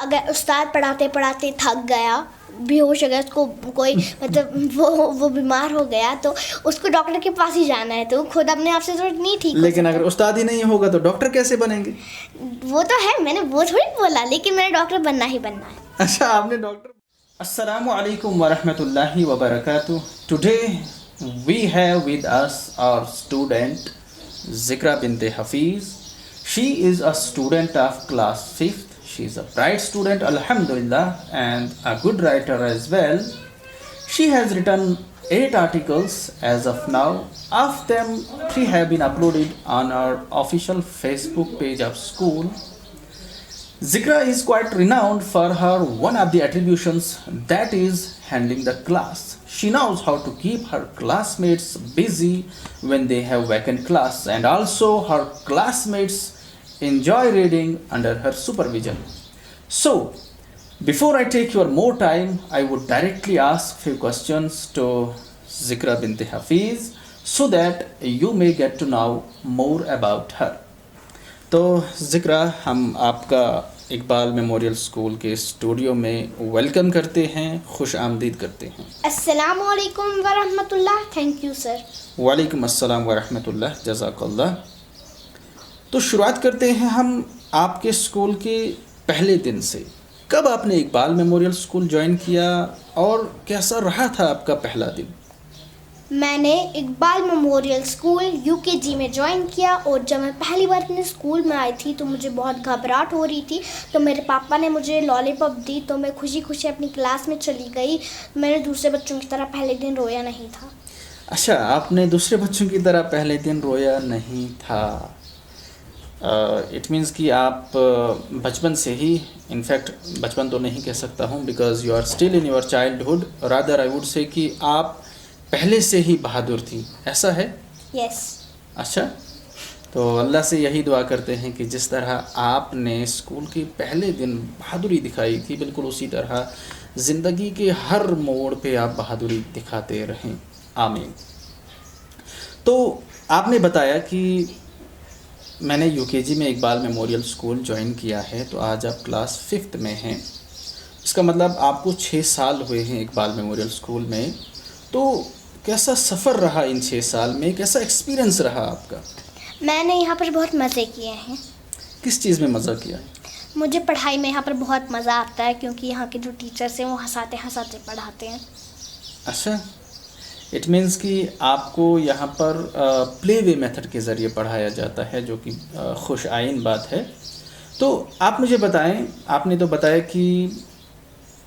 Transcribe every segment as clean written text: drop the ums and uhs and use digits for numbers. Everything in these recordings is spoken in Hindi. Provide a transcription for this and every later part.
अगर उस्ताद पढ़ाते पढ़ाते थक गया, बेहोश हो गया, उसको कोई मतलब वो बीमार हो गया तो उसको डॉक्टर के पास ही जाना है, तो खुद अपने आप से तो नहीं ठीक हो लेकिन सकता। अगर उस्ताद ही नहीं होगा तो डॉक्टर कैसे बनेंगे? वो तो है, मैंने वो थोड़ी बोला, लेकिन मैंने डॉक्टर बनना ही बनना है। अच्छा, आपने डॉक्टर। अस्सलामु अलैकुम वरहमतुल्लाहि वबरकातुह। Today we have with us our student Zikra Binte Hafeez. She is a student of class 5th. She is a bright student, alhamdulillah, and a good writer as well. She has written 8 articles as of now. Of them, 3 have been uploaded on our official Facebook page of school. Zikra is quite renowned for her one of the attributions, that is handling the class. She knows how to keep her classmates busy when they have vacant class, and also her classmates enjoy reading under her supervision. So, before I take your more time, I would directly ask few questions to Zikra Binti Hafiz so that you may get to know more about her. तो ज़िक्रा, हम आपका इकबाल मेमोरियल स्कूल के स्टूडियो में वेलकम करते हैं, खुश आमदीद करते हैं। अस्सलामु अलैकुम वरहमतुल्लाह। Thank you sir. वालेकुम अस्सलाम वरहमतुल्लाह, जज़ाकल्लाह। तो शुरुआत करते हैं हम आपके स्कूल के पहले दिन से। कब आपने इकबाल मेमोरियल स्कूल ज्वाइन किया और कैसा रहा था आपका पहला दिन? मैंने इकबाल मेमोरियल स्कूल यूकेजी में ज्वाइन किया, और जब मैं पहली बार अपने स्कूल में आई थी तो मुझे बहुत घबराहट हो रही थी। तो मेरे पापा ने मुझे लॉलीपॉप दी, तो मैं खुशी खुशी अपनी क्लास में चली गई। मैंने दूसरे बच्चों की तरह पहले दिन रोया नहीं था। अच्छा, आपने दूसरे बच्चों की तरह पहले दिन रोया नहीं था। इट मीन्स कि आप बचपन से ही, इनफैक्ट बचपन तो नहीं कह सकता हूँ because you are still in your childhood, rather I would say कि आप पहले से ही बहादुर थी, ऐसा है? यस। अच्छा, तो अल्लाह से यही दुआ करते हैं कि जिस तरह आपने स्कूल के पहले दिन बहादुरी दिखाई थी, बिल्कुल उसी तरह ज़िंदगी के हर मोड़ पे आप बहादुरी दिखाते रहें, आमीन। तो आपने बताया कि मैंने यूकेजी में इकबाल मेमोरियल स्कूल ज्वाइन किया है, तो आज आप क्लास 5th में हैं। इसका मतलब आपको 6 साल हुए हैं इकबाल मेमोरियल स्कूल में। तो कैसा सफ़र रहा इन 6 साल में, कैसा एक्सपीरियंस रहा आपका? मैंने यहाँ पर बहुत मज़े किए हैं। किस चीज़ में मज़ा किया? मुझे पढ़ाई में यहाँ पर बहुत मज़ा आता है, क्योंकि यहाँ के जो टीचर्स हैं वो हंसाते हंसाते पढ़ाते हैं। अच्छा, इट मीन्स कि आपको यहाँ पर प्ले वे मेथड के ज़रिए पढ़ाया जाता है, जो कि खुश आइन बात है। तो आप मुझे बताएं, आपने तो बताया कि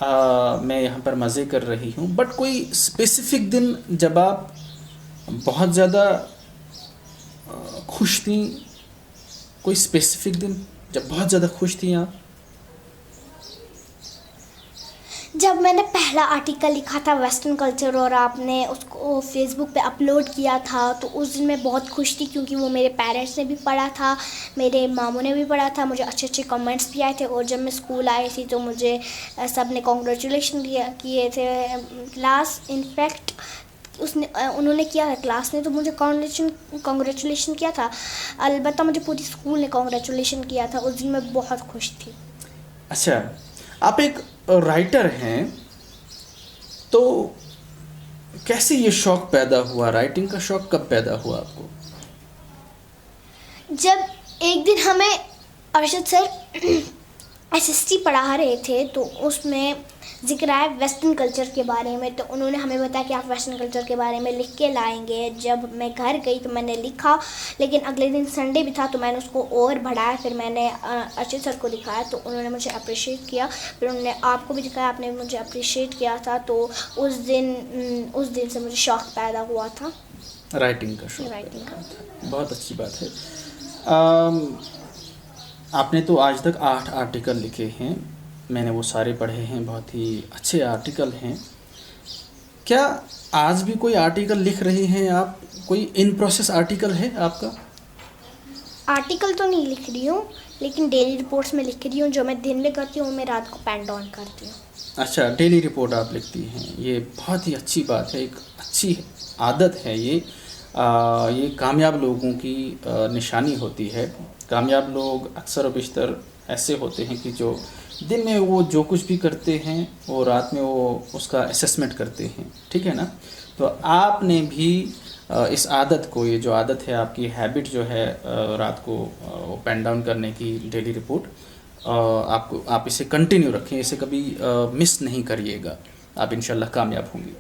मैं यहाँ पर मज़े कर रही हूँ, बट कोई स्पेसिफ़िक दिन जब आप बहुत ज़्यादा खुश थी, कोई स्पेसिफ़िक दिन जब बहुत ज़्यादा खुश थी आप? जब मैंने पहला आर्टिकल लिखा था वेस्टर्न कल्चर और आपने उसको फेसबुक पे अपलोड किया था, तो उस दिन मैं बहुत खुश थी, क्योंकि वो मेरे पेरेंट्स ने भी पढ़ा था, मेरे मामू ने भी पढ़ा था, मुझे अच्छे अच्छे कमेंट्स भी आए थे। और जब मैं स्कूल आई थी तो मुझे सब ने कॉन्ग्रेचुलेशन किए थे। क्लास इनफैक्ट उन्होंने किया था, क्लास ने तो मुझे कॉन्ग्रेचुलेशन किया था, अलबत्ता मुझे पूरी स्कूल ने कॉन्ग्रेचुलेशन किया था। उस दिन मैं बहुत खुश थी। अच्छा, आप एक राइटर हैं, तो कैसे ये शौक़ पैदा हुआ? राइटिंग का शौक़ कब पैदा हुआ आपको? जब एक दिन हमें अरशद सर एसएसटी पढ़ा रहे थे, तो उसमें जिक्र आया वेस्टर्न कल्चर के बारे में। तो उन्होंने हमें बताया कि आप वेस्टर्न कल्चर के बारे में लिख के लाएंगे। जब मैं घर गई तो मैंने लिखा, लेकिन अगले दिन संडे भी था तो मैंने उसको और बढ़ाया। फिर मैंने अर्शद सर को दिखाया तो उन्होंने मुझे अप्रिशिएट किया। फिर उन्होंने आपको भी दिखाया, आपने मुझे अप्रिशिएट किया था। तो उस दिन से मुझे शौक़ पैदा हुआ था राइटिंग का शौक़। राइटिंग का। बहुत अच्छी बात है। आपने तो आज तक 8 आर्टिकल लिखे हैं, मैंने वो सारे पढ़े हैं, बहुत ही अच्छे आर्टिकल हैं। क्या आज भी कोई आर्टिकल लिख रही हैं आप? कोई इन प्रोसेस आर्टिकल है आपका? आर्टिकल तो नहीं लिख रही हूँ, लेकिन डेली रिपोर्ट्स में लिख रही हूँ। जो मैं दिन में करती हूँ मैं रात को पेन डाउन करती हूँ। अच्छा, डेली रिपोर्ट आप लिखती हैं, ये बहुत ही अच्छी बात है, एक अच्छी आदत है ये। ये कामयाब लोगों की निशानी होती है। कामयाब लोग अक्सर व बेशतर ऐसे होते हैं कि जो दिन में वो जो कुछ भी करते हैं वो रात में वो उसका असेसमेंट करते हैं, ठीक है ना। तो आपने भी इस आदत को, ये जो आदत है आपकी हैबिट जो है रात को पेन डाउन करने की डेली रिपोर्ट, आप इसे कंटिन्यू रखें, इसे कभी मिस नहीं करिएगा, आप इंशाल्लाह कामयाब होंगे।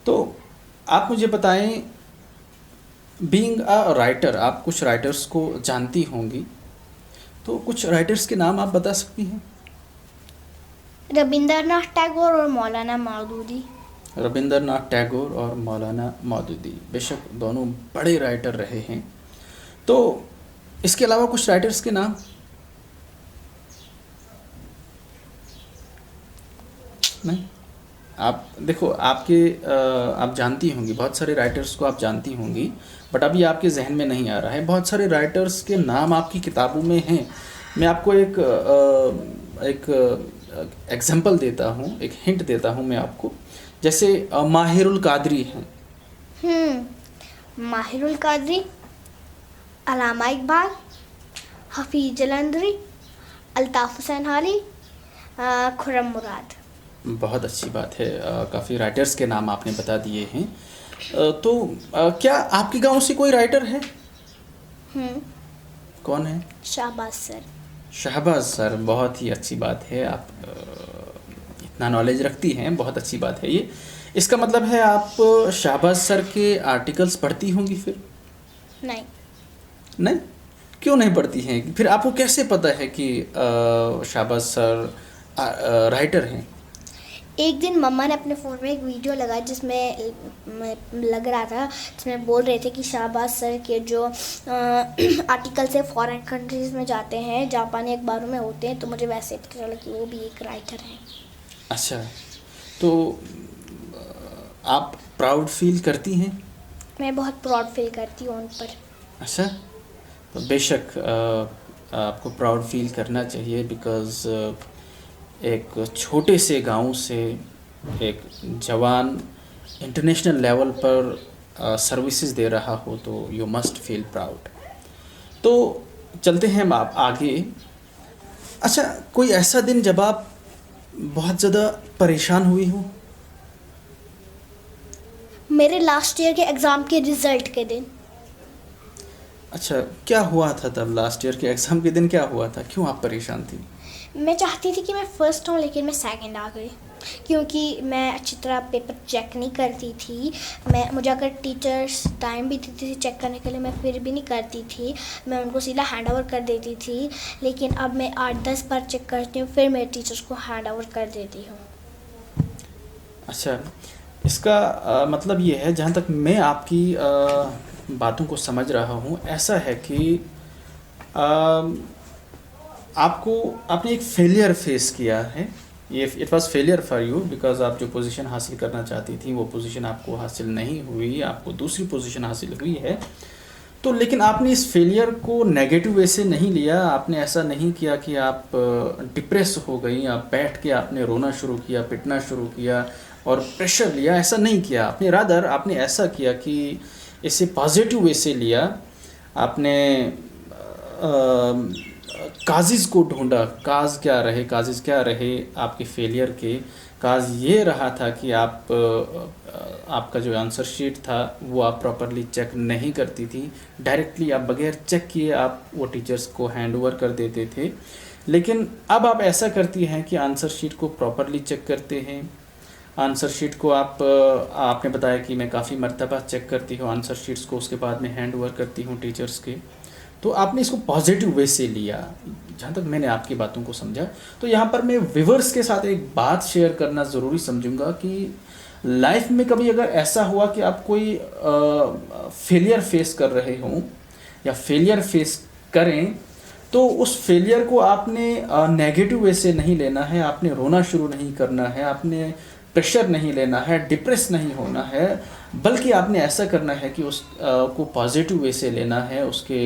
तो आप मुझे बताएं, बीइंग अ राइटर, आप कुछ राइटर्स को जानती होंगी, तो कुछ राइटर्स के नाम आप बता सकती हैं? रविंद्रनाथ टैगोर और मौलाना मौदूदी। रविंद्रनाथ टैगोर और मौलाना मौदूदी, बेशक दोनों बड़े राइटर रहे हैं। तो इसके अलावा कुछ राइटर्स के नाम? नहीं, आप देखो, आप जानती होंगी, बहुत सारे राइटर्स को आप जानती होंगी, बट अभी आपके जहन में नहीं आ रहा है। बहुत सारे राइटर्स के नाम आपकी किताबों में हैं। मैं आपको एक एग्जांपल देता हूँ, एक हिंट देता हूँ मैं आपको। जैसे माहिरुल कादरी हैं। माहिरुल कादरी, अलामा इकबाल, हफीज जलंधरी, अल्ताफ़ हुसैन हाली, खुर्रम मुराद। बहुत अच्छी बात है, काफ़ी राइटर्स के नाम आपने बता दिए हैं। तो क्या आपके गांव से कोई राइटर है? कौन है? शाहबाज सर। शहबाज सर, बहुत ही अच्छी बात है, आप इतना नॉलेज रखती हैं, बहुत अच्छी बात है ये। इसका मतलब है आप शहबाज सर के आर्टिकल्स पढ़ती होंगी फिर? नहीं। नहीं? क्यों नहीं पढ़ती हैं? फिर आपको कैसे पता है कि शहबाज सर राइटर हैं? एक दिन मम्मा ने अपने फ़ोन में एक वीडियो लगाया जिसमें लग रहा था, जिसमें बोल रहे थे कि शाहबाज सर के जो आर्टिकल से फॉरेन कंट्रीज़ में जाते हैं, जापानी अखबारों में होते हैं, तो मुझे वैसे पता चला कि वो भी एक राइटर हैं। अच्छा, तो आप प्राउड फील करती हैं? मैं बहुत प्राउड फील करती हूँ उन पर। अच्छा, तो बेशक आपको प्राउड फील करना चाहिए, बिकॉज़ एक छोटे से गांव से एक जवान इंटरनेशनल लेवल पर सर्विसेज दे रहा हो, तो यू मस्ट फील प्राउड। तो चलते हैं हम आप आगे। अच्छा, कोई ऐसा दिन जब आप बहुत ज़्यादा परेशान हुई हो? मेरे लास्ट ईयर के एग्ज़ाम के रिज़ल्ट के दिन। अच्छा, क्या हुआ था तब? लास्ट ईयर के एग्ज़ाम के दिन क्या हुआ था? क्यों आप परेशान थी? मैं चाहती थी कि मैं फ़र्स्ट हूँ, लेकिन मैं सेकंड आ गई, क्योंकि मैं अच्छी तरह पेपर चेक नहीं करती थी। मुझे अगर टीचर्स टाइम भी देती थी चेक करने के लिए, मैं फिर भी नहीं करती थी, मैं उनको सीधा हैंड ओवर कर देती थी। लेकिन अब मैं 8-10 बार चेक करती हूँ, फिर मेरे टीचर्स को हैंड ओवर कर देती हूँ। अच्छा, इसका मतलब ये है, जहाँ तक मैं आपकी बातों को समझ रहा हूँ, ऐसा है कि आपने एक फेलियर फेस किया है। ये it was failure for you, because आप जो पोजीशन हासिल करना चाहती थी वो पोजीशन आपको हासिल नहीं हुई, आपको दूसरी पोजीशन हासिल हुई है। तो लेकिन आपने इस फेलियर को नेगेटिव वे से नहीं लिया, आपने ऐसा नहीं किया कि आप डिप्रेस हो गई, आप बैठ के आपने रोना शुरू किया, पिटना शुरू किया और प्रेशर लिया, ऐसा नहीं किया आपने। रादर आपने ऐसा किया कि इसे पॉजिटिव वे से लिया। आपने काजिज़ को ढूंढा, काज क्या रहे, काजिज़ क्या रहे आपके फेलियर के। काज ये रहा था कि आपका जो आंसर शीट था वो आप प्रॉपरली चेक नहीं करती थी, डायरेक्टली आप बगैर चेक किए आप वो टीचर्स को हैंड ओवर कर देते थे। लेकिन अब आप ऐसा करती हैं कि आंसर शीट को प्रॉपरली चेक करते हैं। आंसर शीट को आपने बताया कि मैं काफ़ी मर्तबा चेक करती हूँ आंसर शीट्स को, उसके बाद में हैंड ओवर करती हूँ टीचर्स के। तो आपने इसको पॉजिटिव वे से लिया, जहाँ तक मैंने आपकी बातों को समझा। तो यहाँ पर मैं व्यूअर्स के साथ एक बात शेयर करना ज़रूरी समझूंगा कि लाइफ में कभी अगर ऐसा हुआ कि आप कोई फेलियर फेस कर रहे हों या फेलियर फेस करें, तो उस फेलियर को आपने नेगेटिव वे से नहीं लेना है, आपने रोना शुरू नहीं करना है, आपने प्रेशर नहीं लेना है, डिप्रेस नहीं होना है, बल्कि आपने ऐसा करना है कि को पॉजिटिव वे से लेना है। उसके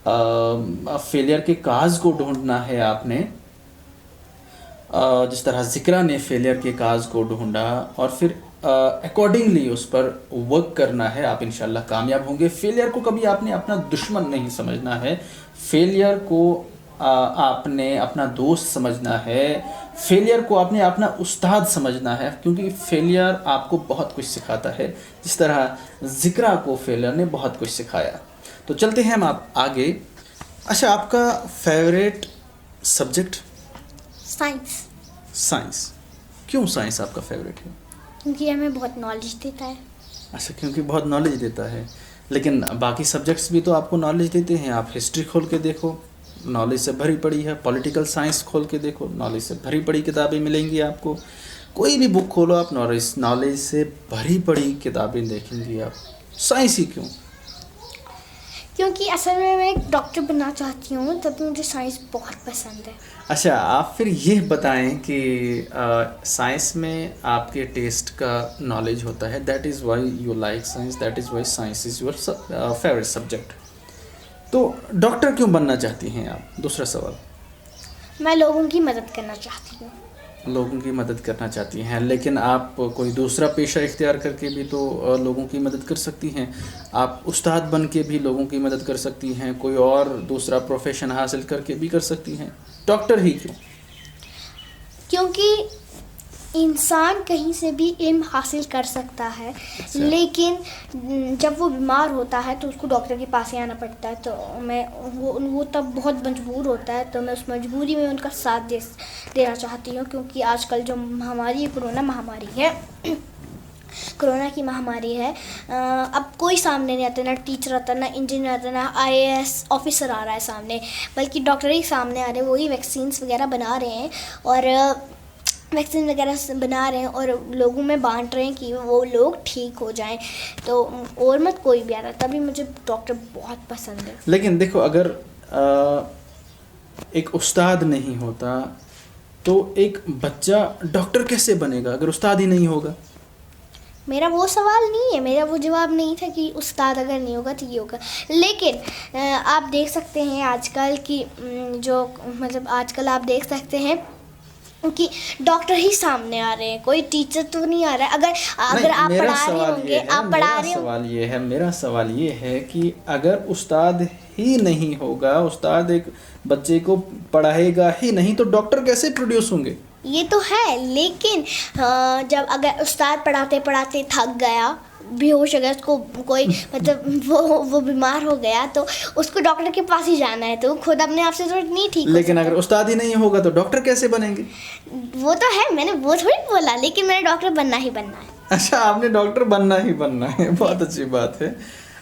फेलियर के काज को ढूंढना है आपने, जिस तरह ज़िक्रा ने फेलियर के काज को ढूंढा, और फिर अकॉर्डिंगली उस पर वर्क करना है। आप इंशाल्लाह कामयाब होंगे। फेलियर को कभी आपने अपना दुश्मन नहीं समझना है, फेलियर को आपने अपना दोस्त समझना है, फेलियर को आपने अपना उस्ताद समझना है, क्योंकि फेलियर आपको बहुत कुछ सिखाता है, जिस तरह ज़िक्रा को फेलियर ने बहुत कुछ सिखाया। तो चलते हैं हम आप आगे। अच्छा, आपका फेवरेट सब्जेक्ट? साइंस। साइंस। क्यों साइंस आपका फेवरेट है? क्योंकि हमें बहुत नॉलेज देता है। अच्छा, क्योंकि बहुत नॉलेज देता है। लेकिन बाकी सब्जेक्ट्स भी तो आपको नॉलेज देते हैं। आप हिस्ट्री खोल के देखो, नॉलेज से भरी पड़ी है। पॉलिटिकल साइंस खोल के देखो, नॉलेज से भरी पड़ी किताबें मिलेंगी आपको। कोई भी बुक खोलो आप, नॉलेज से भरी पड़ी किताबें देखेंगी आप। साइंस ही क्यों? क्योंकि असल में मैं एक डॉक्टर बनना चाहती हूँ, तभी मुझे साइंस बहुत पसंद है। अच्छा, आप फिर ये बताएं कि साइंस में आपके टेस्ट का नॉलेज होता है, that is why you like science, that is why science is your favourite subject. तो डॉक्टर क्यों बनना चाहती हैं आप? दूसरा सवाल। मैं लोगों की मदद करना चाहती हूँ। लोगों की मदद करना चाहती हैं, लेकिन आप कोई दूसरा पेशा इख्तियार करके भी तो लोगों की मदद कर सकती हैं। आप उस्ताद बन के भी लोगों की मदद कर सकती हैं, कोई और दूसरा प्रोफेशन हासिल करके भी कर सकती हैं। डॉक्टर ही क्यों? क्योंकि इंसान कहीं से भी इल्म हासिल कर सकता है, अच्छा। लेकिन जब वो बीमार होता है तो उसको डॉक्टर के पास ही आना पड़ता है। तो वो तब बहुत मजबूर होता है, तो मैं उस मजबूरी में उनका साथ देना चाहती हूँ। क्योंकि आजकल जो महामारी कोरोना महामारी है कोरोना की महामारी है, अब कोई सामने नहीं आता, ना टीचर आता, ना इंजीनियर आता, ना IAS ऑफिसर आ रहा है सामने, बल्कि डॉक्टर ही सामने आ रहे हैं। वही वैक्सीन्स वगैरह बना रहे हैं और वैक्सीन वगैरह बना रहे हैं और लोगों में बांट रहे हैं कि वो लोग ठीक हो जाएं। तो और मत कोई भी आ रहा, तभी मुझे डॉक्टर बहुत पसंद है। लेकिन देखो, अगर एक उस्ताद नहीं होता तो एक बच्चा डॉक्टर कैसे बनेगा अगर उस्ताद ही नहीं होगा? मेरा वो सवाल नहीं है, मेरा वो जवाब नहीं था कि उस्ताद अगर नहीं होगा तो ये होगा। लेकिन आप देख सकते हैं आजकल की जो मतलब आजकल आप देख सकते हैं कि डॉक्टर ही सामने आ रहे हैं, कोई टीचर तो नहीं आ रहा है। अगर आप पढ़ा रहे होंगे, आप पढ़ा रहे हो। मेरा सवाल ये है कि अगर उस्ताद ही नहीं होगा, उस्ताद एक बच्चे को पढ़ाएगा ही नहीं, तो डॉक्टर कैसे प्रोड्यूस होंगे? ये तो है, लेकिन जब अगर उस्ताद पढ़ाते पढ़ाते थक गया, बेहोश हो गया, उसको कोई मतलब वो बीमार हो गया, तो उसको डॉक्टर के पास ही जाना है, तो खुद अपने आप से तो नहीं ठीक हो लेकिन अगर उस्ताद ही नहीं होगा तो डॉक्टर कैसे बनेंगे? वो तो है, मैंने वो थोड़ी बोला, लेकिन मैंने डॉक्टर बनना ही बनना है। अच्छा, आपने डॉक्टर बनना ही बनना है, बहुत अच्छी बात है।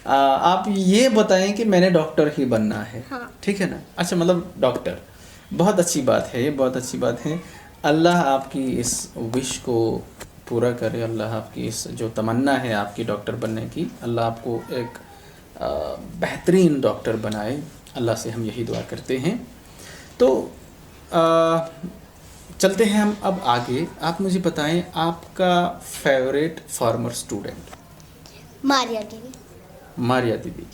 आप ये बताएं कि मैंने डॉक्टर ही बनना है। हाँ। ठीक है ना? अच्छा, मतलब डॉक्टर, बहुत अच्छी बात है, ये बहुत अच्छी बात है। अल्लाह आपकी इस विश को पूरा करे, अल्लाह आपकी इस जो तमन्ना है आपकी डॉक्टर बनने की, अल्लाह आपको एक बेहतरीन डॉक्टर बनाए। अल्लाह से हम यही दुआ करते हैं। तो चलते हैं हम अब आगे। आप मुझे बताएं, आपका फेवरेट फॉर्मर स्टूडेंट? मारिया दीदी। मारिया दीदी,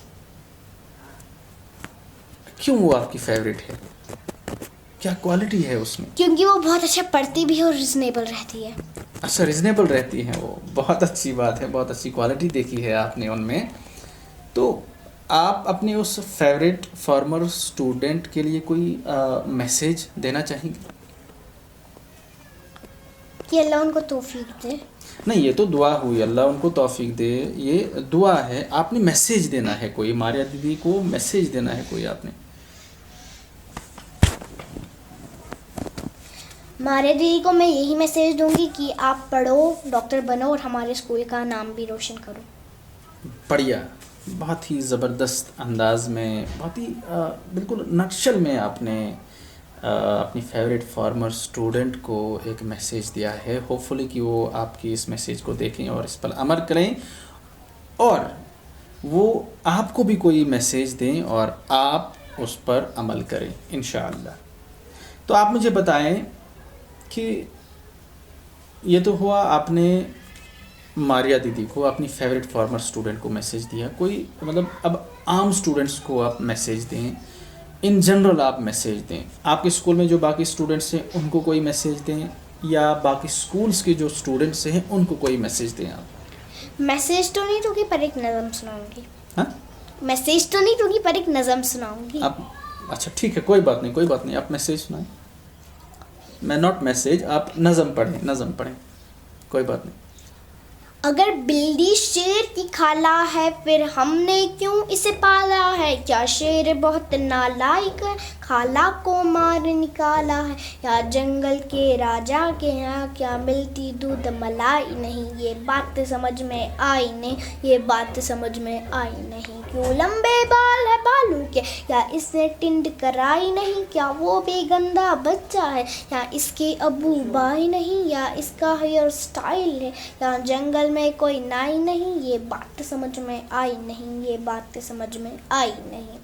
क्यों वो आपकी फेवरेट है? क्या क्वालिटी है उसमें? क्योंकि वो बहुत अच्छा पढ़ती भी है और रिजनेबल रहती है। अच्छा, रिजनेबल रहती हैं वो, बहुत अच्छी बात है, बहुत अच्छी क्वालिटी देखी है आपने उनमें। तो आप अपने उस फेवरेट फॉर्मर स्टूडेंट के लिए कोई मैसेज देना चाहेंगे? कि अल्लाह उनको तौफीक दे। नहीं, ये तो दुआ हुई, अल्लाह उनको तौफीक दे, ये दुआ है। आपने मैसेज देना है कोई, मारिया दीदी को मैसेज देना है कोई आपने? मारिया दीदी को मैं यही मैसेज दूंगी कि आप पढ़ो, डॉक्टर बनो और हमारे स्कूल का नाम भी रोशन करो। बढ़िया, बहुत ही ज़बरदस्त अंदाज में, बहुत ही बिल्कुल नक्शल में आपने अपनी फेवरेट फॉर्मर स्टूडेंट को एक मैसेज दिया है। होपफुली कि वो आपकी इस मैसेज को देखें और इस पर अमल करें, और वो आपको भी कोई मैसेज दें और आप उस पर अमल करें इंशाअल्लाह। तो आप मुझे बताएं कि ये तो हुआ, आपने मारिया दीदी को, अपनी फेवरेट फॉर्मर स्टूडेंट को मैसेज दिया। कोई मतलब अब आम स्टूडेंट्स को आप मैसेज दें, इन जनरल आप मैसेज दें। आपके स्कूल में जो बाकी स्टूडेंट्स हैं उनको कोई मैसेज दें, या बाकी स्कूल्स के जो स्टूडेंट्स हैं उनको कोई मैसेज दें आप? मैसेज तो नहीं दूंगी पर एक नज़म सुनाऊंगी। हाँ, मैसेज तो नहीं दूंगी पर एक नज़म सुनाऊंगी। आप अच्छा ठीक है, कोई बात नहीं, आप मैसेज सुनाएं। मैं नॉट मैसेज, आप नज़म पढ़ें, कोई बात नहीं। अगर बिल्ली शेर की खाला है, फिर हमने क्यों इसे पाला है? क्या शेर बहुत नालायक है, खाला को मार निकाला है? या जंगल के राजा के यहाँ क्या मिलती दूध मलाई नहीं? ये बात समझ में आई नहीं, ये बात समझ में आई नहीं। क्यों लंबे बाल है बालू के, या इसने टिंड कराई नहीं? क्या वो बेगंदा बच्चा है, या इसके अबू भाई नहीं? या इसका हेयर स्टाइल है, या जंगल में कोई नाई नहीं? ये बात समझ में आई नहीं, ये बात समझ में आई नहीं।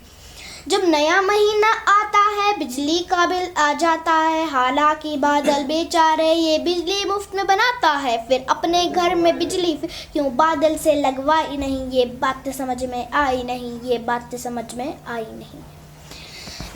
जब नया महीना आता है, बिजली का बिल आ जाता है, हालांकि बादल बेचारे ये बिजली मुफ्त में बनाता है। फिर अपने घर में बिजली क्यों बादल से लगवाई नहीं? ये बात समझ में आई नहीं, ये बात समझ में आई नहीं।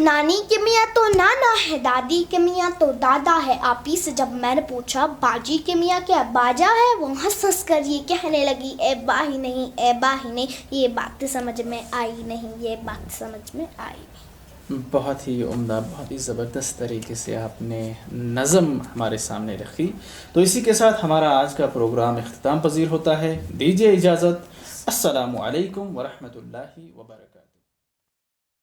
नानी के मियाँ तो नाना है, दादी के मियाँ तो दादा है। आपी से जब मैंने पूछा बाजी के मियाँ क्या बाजा है, वो हंस कर ये कहने लगी ए बाही नहीं, ए बाही नहीं। ये बात समझ में आई नहीं, ये बात समझ में आई नहीं। बहुत ही उम्दा, बहुत ही ज़बरदस्त तरीके से आपने नज़म हमारे सामने रखी। तो इसी के साथ हमारा आज का प्रोग्राम इख्तिताम पजीर होता है। दीजिए इजाज़त। अस्सलामु अलैकुम व रहमतुल्लाहि व बरकातहू।